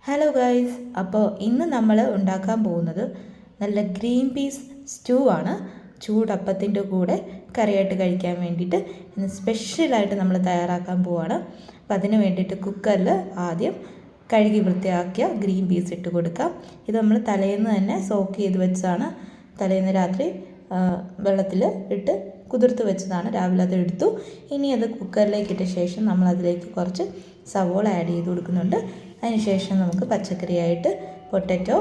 Hello guys, അപ്പോൾ ഇന്ന് നമ്മൾ ഉണ്ടാക്കാൻ പോകുന്നത് നല്ല ഗ്രീൻ പീസ് സ്റ്റൂ ആണ്. ചൂടപ്പത്തിൻ്റെ കൂടെ കറിയായിട്ട് കഴിക്കാൻ വേണ്ടിയിട്ട് ഇന്ന് സ്പെഷ്യലായിട്ട് നമ്മൾ തയ്യാറാക്കാൻ പോവുകയാണ്. അപ്പോൾ അതിന് വേണ്ടിയിട്ട് കുക്കറിൽ ആദ്യം കഴുകി വൃത്തിയാക്കിയ ഗ്രീൻ പീസ് ഇട്ട് കൊടുക്കാം. ഇത് നമ്മൾ തലേന്ന് തന്നെ സോക്ക് ചെയ്ത് വെച്ചതാണ്. തലേന്ന് രാത്രി വെള്ളത്തിൽ ഇട്ട് കുതിർത്ത് വെച്ചതാണ്. രാവിലെ അത് എടുത്തു. ഇനി അത് കുക്കറിലേക്ക് ഇട്ട ശേഷം നമ്മൾ അതിലേക്ക് കുറച്ച് സവോള ആഡ് ചെയ്ത് കൊടുക്കുന്നുണ്ട്. അതിനുശേഷം നമുക്ക് പച്ചക്കറിയായിട്ട് പൊട്ടറ്റോ,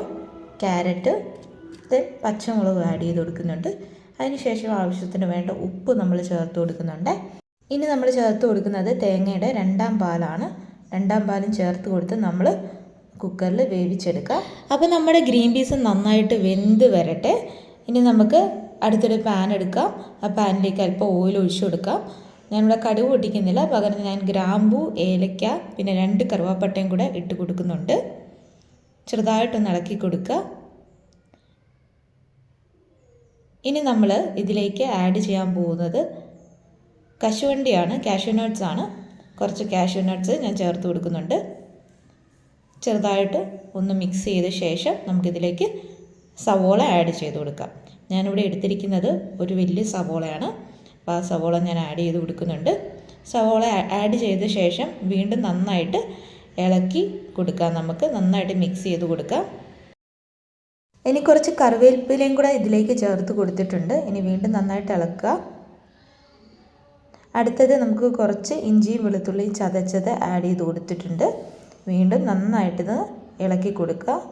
ക്യാരറ്റ്, പച്ചമുളക് ആഡ് ചെയ്ത് കൊടുക്കുന്നുണ്ട്. അതിനുശേഷം ആവശ്യത്തിന് വേണ്ട ഉപ്പ് നമ്മൾ ചേർത്ത് കൊടുക്കുന്നുണ്ട്. ഇനി നമ്മൾ ചേർത്ത് കൊടുക്കുന്നത് തേങ്ങയുടെ രണ്ടാം പാലാണ്. രണ്ടാം പാലും ചേർത്ത് കൊടുത്ത് നമ്മൾ കുക്കറിൽ വേവിച്ചെടുക്കാം. അപ്പോൾ നമ്മുടെ ഗ്രീൻ പീസ് നന്നായിട്ട് വെന്ത് വരട്ടെ. ഇനി നമുക്ക് അടുത്തൊരു പാൻ എടുക്കാം. ആ പാനിലേക്ക് അല്പം ഓയിൽ ഒഴിച്ചു കൊടുക്കാം. ഞാനിവിടെ കടുക് പൊട്ടിക്കുന്നില്ല, പകരം ഞാൻ ഗ്രാമ്പൂ, ഏലക്ക, പിന്നെ 2 കറുവാപ്പട്ടയും കൂടെ ഇട്ട് കൊടുക്കുന്നുണ്ട്. ചെറുതായിട്ടൊന്ന് ഇളക്കി കൊടുക്കുക. ഇനി നമ്മൾ ഇതിലേക്ക് ആഡ് ചെയ്യാൻ പോകുന്നത് കശുവണ്ടിയാണ്, കാഷ്യൂ നട്ട്സ് ആണ്. കുറച്ച് കാഷ്യൂ നട്ട്സ് ഞാൻ ചേർത്ത് കൊടുക്കുന്നുണ്ട്. ചെറുതായിട്ട് ഒന്ന് മിക്സ് ചെയ്ത ശേഷം നമുക്കിതിലേക്ക് സവോള ആഡ് ചെയ്ത് കൊടുക്കാം. ഞാനിവിടെ എടുത്തിരിക്കുന്നത് ഒരു വലിയ സവോളയാണ്. അപ്പോൾ ആ സവോള ഞാൻ ആഡ് ചെയ്ത് കൊടുക്കുന്നുണ്ട്. സവോള ആഡ് ചെയ്ത ശേഷം വീണ്ടും നന്നായിട്ട് ഇളക്കി കൊടുക്കാം. നമുക്ക് നന്നായിട്ട് മിക്സ് ചെയ്ത് കൊടുക്കാം. ഇനി കുറച്ച് കറിവേപ്പിലയും കൂടെ ഇതിലേക്ക് ചേർത്ത് കൊടുത്തിട്ടുണ്ട്. ഇനി വീണ്ടും നന്നായിട്ട് ഇളക്കുക. അടുത്തത് നമുക്ക് കുറച്ച് ഇഞ്ചിയും വെളുത്തുള്ളിയും ചതച്ചത് ആഡ് ചെയ്ത് കൊടുത്തിട്ടുണ്ട്. വീണ്ടും നന്നായിട്ടിത് ഇളക്കി കൊടുക്കുക.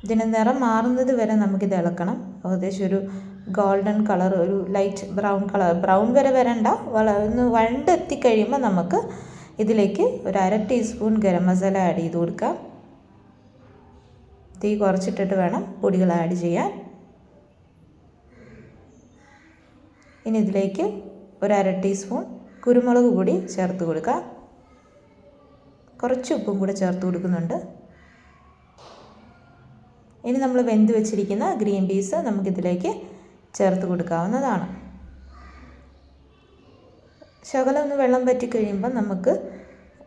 ഇതിന് നിറം മാറുന്നത് വരെ നമുക്കിത് ഇളക്കണം. ഏകദേശം ഒരു ഗോൾഡൻ കളർ, ഒരു ലൈറ്റ് ബ്രൗൺ കളർ, ബ്രൗൺ വരെ വരണ്ട, ഒന്ന് വഴണ്ടെത്തിക്കഴിയുമ്പോൾ നമുക്ക് ഇതിലേക്ക് ഒരു 1/2 ടീസ്പൂൺ ഗരം മസാല ആഡ് ചെയ്ത് കൊടുക്കാം. തീ കുറച്ചിട്ടിട്ട് വേണം പൊടികൾ ആഡ് ചെയ്യാൻ. ഇനി ഇതിലേക്ക് ഒരു 1/2 ടീസ്പൂൺ കുരുമുളക് പൊടി ചേർത്ത് കൊടുക്കാം. കുറച്ച് ഉപ്പും കൂടെ ചേർത്ത് കൊടുക്കുന്നുണ്ട്. ഇനി നമ്മൾ വെന്ത് വെച്ചിരിക്കുന്ന ഗ്രീൻ പീസ് നമുക്കിതിലേക്ക് ചേർത്ത് കൊടുക്കാവുന്നതാണ്. ശകലം ഒന്ന് വെള്ളം പറ്റി കഴിയുമ്പോൾ നമുക്ക്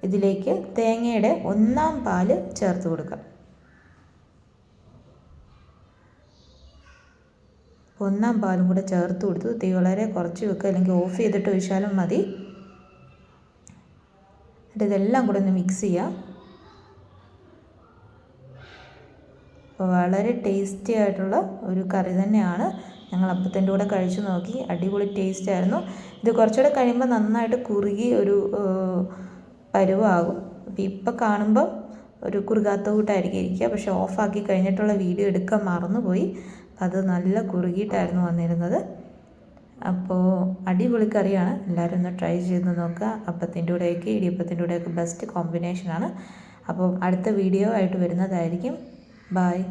ഇതിലേക്ക് തേങ്ങയുടെ 1/4 പാല് ചേർത്ത് കൊടുക്കാം. 1/4 പാലും കൂടെ ചേർത്ത് കൊടുത്തു. തീ വളരെ കുറച്ച് വെക്കുക, അല്ലെങ്കിൽ ഓഫ് ചെയ്തിട്ട് ഒഴിച്ചാലും മതി. എന്നിട്ട് ഇതെല്ലാം കൂടെ ഒന്ന് മിക്സ് ചെയ്യാം. അപ്പോൾ വളരെ ടേസ്റ്റി ആയിട്ടുള്ള ഒരു കറി തന്നെയാണ്. ഞങ്ങൾ അപ്പത്തിൻ്റെ കൂടെ കഴിച്ചു നോക്കി, അടിപൊളി ടേസ്റ്റ് ആയിരുന്നു. ഇത് കുറച്ചുകൂടെ കഴിയുമ്പോൾ നന്നായിട്ട് കുറുകി ഒരു പരുവാകും. അപ്പോൾ ഇപ്പോൾ കാണുമ്പോൾ ഒരു കുറുകാത്ത കൂട്ടായിരിക്കും ഇരിക്കുക, പക്ഷേ ഓഫാക്കി കഴിഞ്ഞിട്ടുള്ള വീഡിയോ എടുക്കാൻ മറന്നുപോയി. അത് നല്ല കുറുകിയിട്ടായിരുന്നു വന്നിരുന്നത്. അപ്പോൾ അടിപൊളി കറിയാണ്. എല്ലാവരും ഒന്ന് ട്രൈ ചെയ്ത് നോക്കുക. അപ്പത്തിൻ്റെ കൂടെയൊക്കെ ഇടിയപ്പത്തിൻ്റെ കൂടെയൊക്കെ ബെസ്റ്റ് കോമ്പിനേഷനാണ്. അപ്പോൾ അടുത്ത വീഡിയോ ആയിട്ട് വരുന്നതായിരിക്കും. Bye.